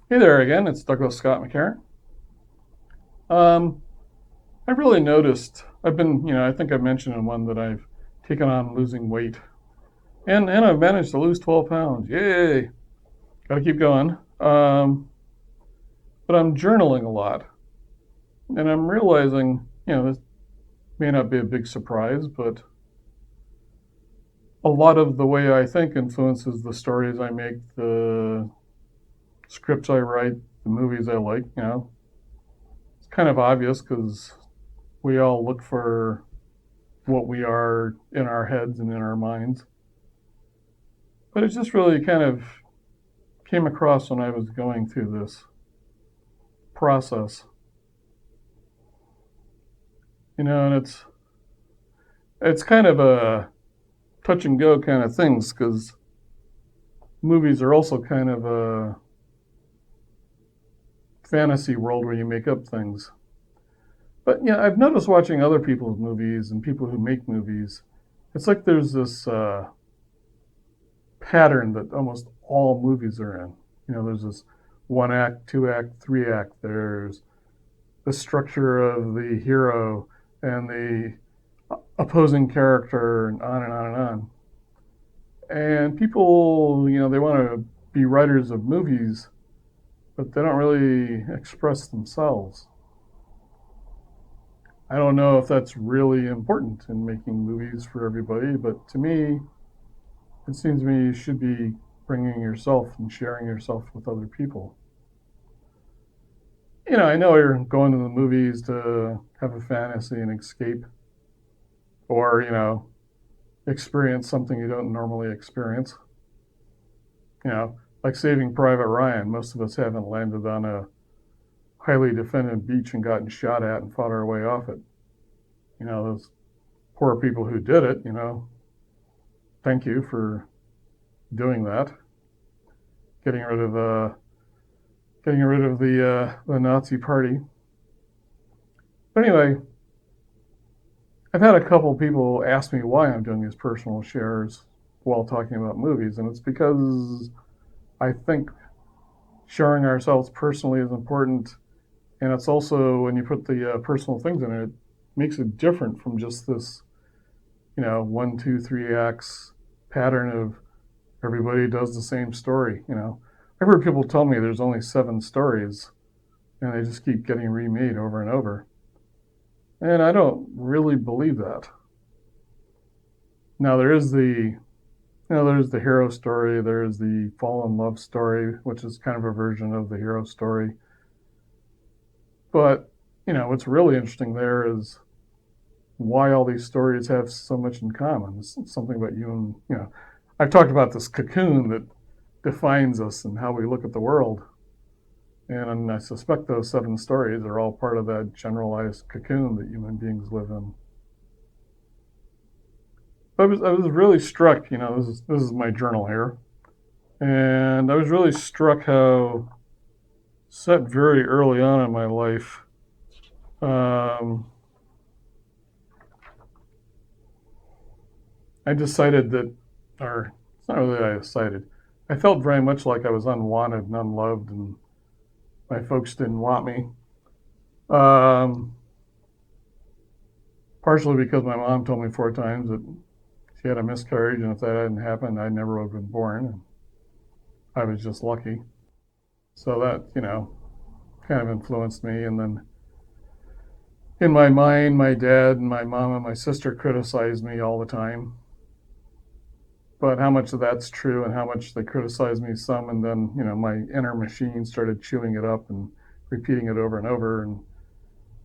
Hey there again, it's Douglas Scott McCarron. Um, I've really noticed, I think I've mentioned in one that I've taken on losing weight. And I've managed to lose 12 pounds. Yay! Gotta keep going. But I'm journaling a lot. And I'm realizing, this may not be a big surprise, but a lot of the way I think influences the stories I make, the scripts I write, the movies I like. It's kind of obvious because we all look for what we are in our heads and in our minds. But it just really kind of came across when I was going through this process, and it's kind of a touch and go kind of things because movies are also kind of a fantasy world where you make up things. But yeah, I've noticed watching other people's movies and people who make movies, it's like there's this pattern that almost all movies are in. There's this one act, two act, three act. There's the structure of the hero and the opposing character, and on and on and on. And people, they want to be writers of movies, but they don't really express themselves. I don't know if that's really important in making movies for everybody, but to me, it seems to me you should be bringing yourself and sharing yourself with other people. I know you're going to the movies to have a fantasy and escape, or, experience something you don't normally experience. Like Saving Private Ryan, most of us haven't landed on a highly defended beach and gotten shot at and fought our way off it. Those poor people who did it, thank you for doing that, getting rid of the Nazi party. But anyway, I've had a couple people ask me why I'm doing these personal shares while talking about movies, and it's because I think sharing ourselves personally is important, and it's also when you put the personal things in it, it makes it different from just this, one, two, three acts pattern of everybody does the same story. I've heard people tell me there's only 7 stories, and they just keep getting remade over and over, and I don't really believe that. Now there's the hero story, there's the fall in love story, which is kind of a version of the hero story. But, what's really interesting there is why all these stories have so much in common. It's something about you and, I've talked about this cocoon that defines us and how we look at the world. And I suspect those 7 stories are all part of that generalized cocoon that human beings live in. I was really struck, this is my journal here, and I was really struck how set very early on in my life, um, I decided that, or it's not really that I decided, I felt very much like I was unwanted and unloved, and my folks didn't want me. Um, Partially because my mom told me 4 times that she had a miscarriage, and if that hadn't happened, I never would have been born. And I was just lucky. So that, kind of influenced me. And then in my mind, my dad and my mom and my sister criticized me all the time. But how much of that's true and how much they criticized me some, and then, my inner machine started chewing it up and repeating it over and over. And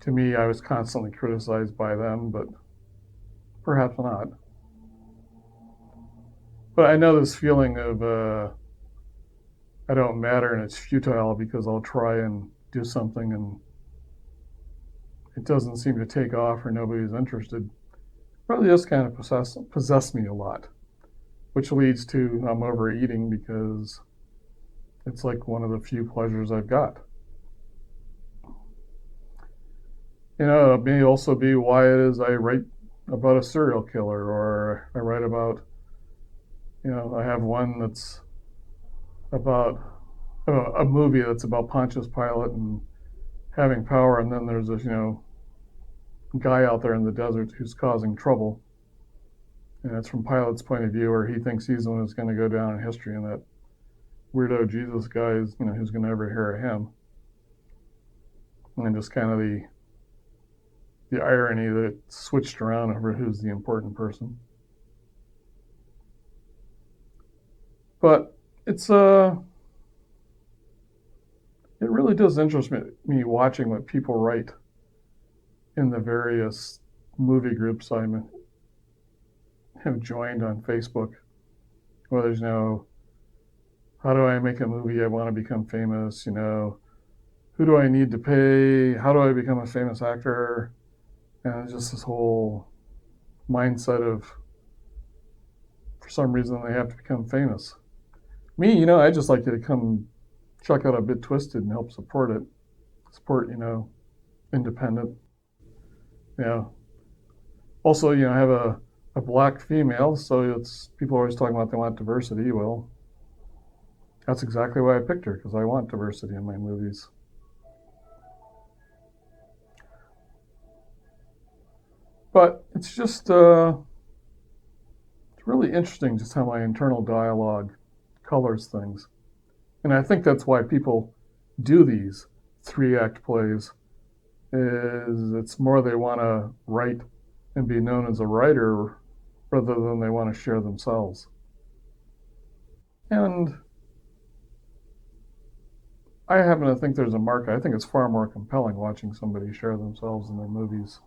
to me, I was constantly criticized by them, but perhaps not. But I know this feeling of I don't matter and it's futile because I'll try and do something and it doesn't seem to take off or nobody's interested. Really does kind of possess me a lot, which leads to I'm overeating because it's like one of the few pleasures I've got. It may also be why it is I write about a serial killer, or I write about, I have one that's about a movie that's about Pontius Pilate and having power, and then there's this, guy out there in the desert who's causing trouble. And it's from Pilate's point of view, where he thinks he's the one who's going to go down in history, and that weirdo Jesus guy is, who's going to ever hear of him. And just kind of the irony that it switched around over who's the important person. But it's it really does interest me watching what people write in the various movie groups I have joined on Facebook. Whether there's how do I make a movie? I want to become famous. Who do I need to pay? How do I become a famous actor? And it's just this whole mindset of, for some reason, they have to become famous. Me, I just like to come check out A Bit Twisted and help support it. Support, independent. Also, I have a black female, so it's people are always talking about they want diversity. Well, that's exactly why I picked her, because I want diversity in my movies. But it's just it's really interesting just how my internal dialogue colors things. And I think that's why people do these 3-act plays, is it's more they want to write and be known as a writer rather than they want to share themselves. And I happen to think there's a market. I think it's far more compelling watching somebody share themselves in their movies.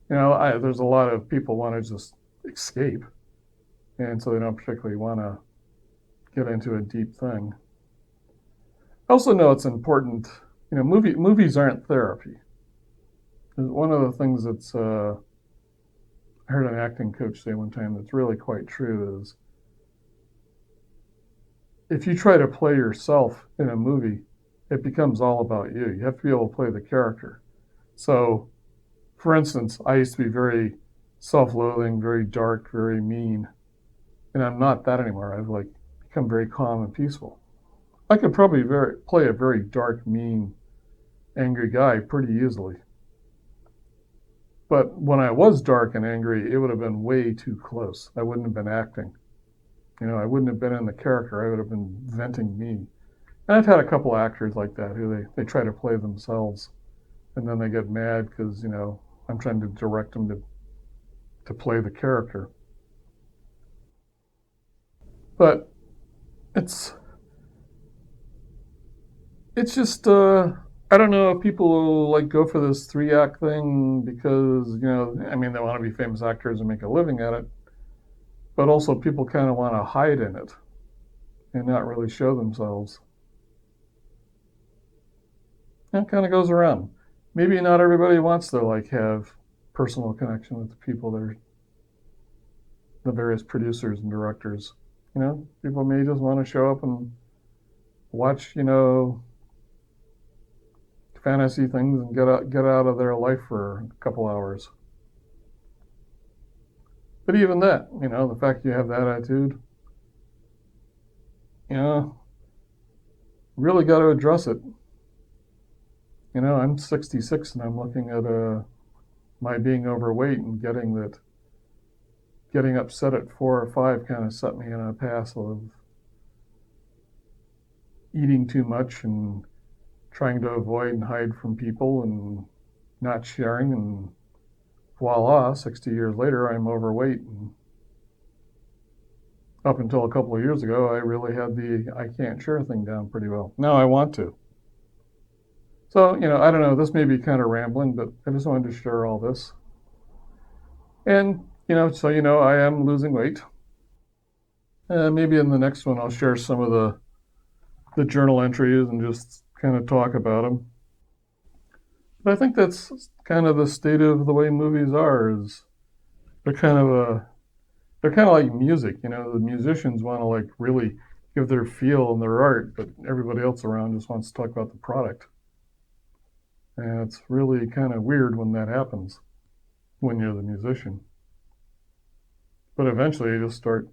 There's a lot of people want to just escape, and so they don't particularly want to get into a deep thing. I also know it's important. Movies aren't therapy. One of the things that's I heard an acting coach say one time that's really quite true is, if you try to play yourself in a movie, it becomes all about you. You have to be able to play the character. So, for instance, I used to be very self-loathing, very dark, very mean, and I'm not that anymore. I've become very calm and peaceful. I could probably play a very dark, mean, angry guy pretty easily. But when I was dark and angry, it would have been way too close. I wouldn't have been acting. I wouldn't have been in the character. I would have been venting me. And I've had a couple actors like that who they try to play themselves, and then they get mad because, I'm trying to direct them to play the character. But it's just I don't know if people go for this 3-act thing because they want to be famous actors and make a living at it, but also people kind of want to hide in it and not really show themselves. And it kind of goes around. Maybe not everybody wants to have personal connection with the people the various producers and directors. People may just want to show up and watch fantasy things and get out of their life for a couple hours. But even that, the fact you have that attitude, really got to address it. I'm 66 and I'm looking at my being overweight and getting upset at 4 or 5 kind of set me in a path of eating too much and trying to avoid and hide from people and not sharing, and voila, 60 years later, I'm overweight. And up until a couple of years ago, I really had the I can't share thing down pretty well. Now I want to. So, I don't know, this may be kind of rambling, but I just wanted to share all this. And, so I am losing weight. Maybe in the next one I'll share some of the journal entries and just kind of talk about them. But I think that's kind of the state of the way movies are, is they're kind of like music. The musicians want to really give their feel and their art, but everybody else around just wants to talk about the product. And it's really kind of weird when that happens, when you're the musician. But eventually you just start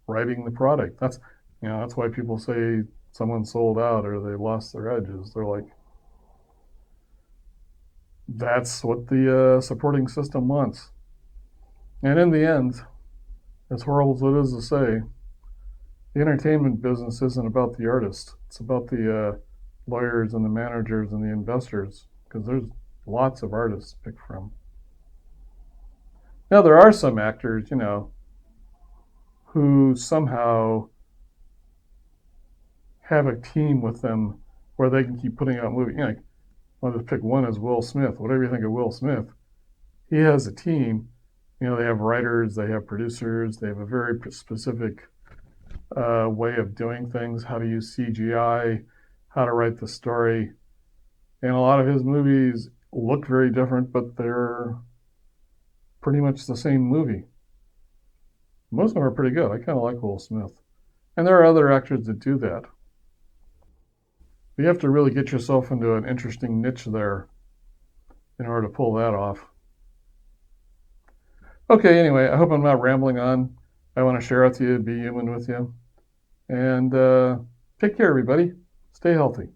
writing the product. That's why people say someone sold out or they lost their edges. They're like, that's what the supporting system wants. And in the end, as horrible as it is to say, the entertainment business isn't about the artist. It's about the lawyers and the managers and the investors, because there's lots of artists to pick from. Now, there are some actors, who somehow have a team with them where they can keep putting out movies. I'll just pick one as Will Smith. Whatever you think of Will Smith, he has a team. They have writers, they have producers, they have a very specific way of doing things, how to use CGI, how to write the story. And a lot of his movies look very different, but they're pretty much the same movie. Most of them are pretty good. I kind of like Will Smith. And there are other actors that do that. But you have to really get yourself into an interesting niche there in order to pull that off. Okay, anyway, I hope I'm not rambling on. I want to share with you, be human with you. And take care, everybody. Stay healthy.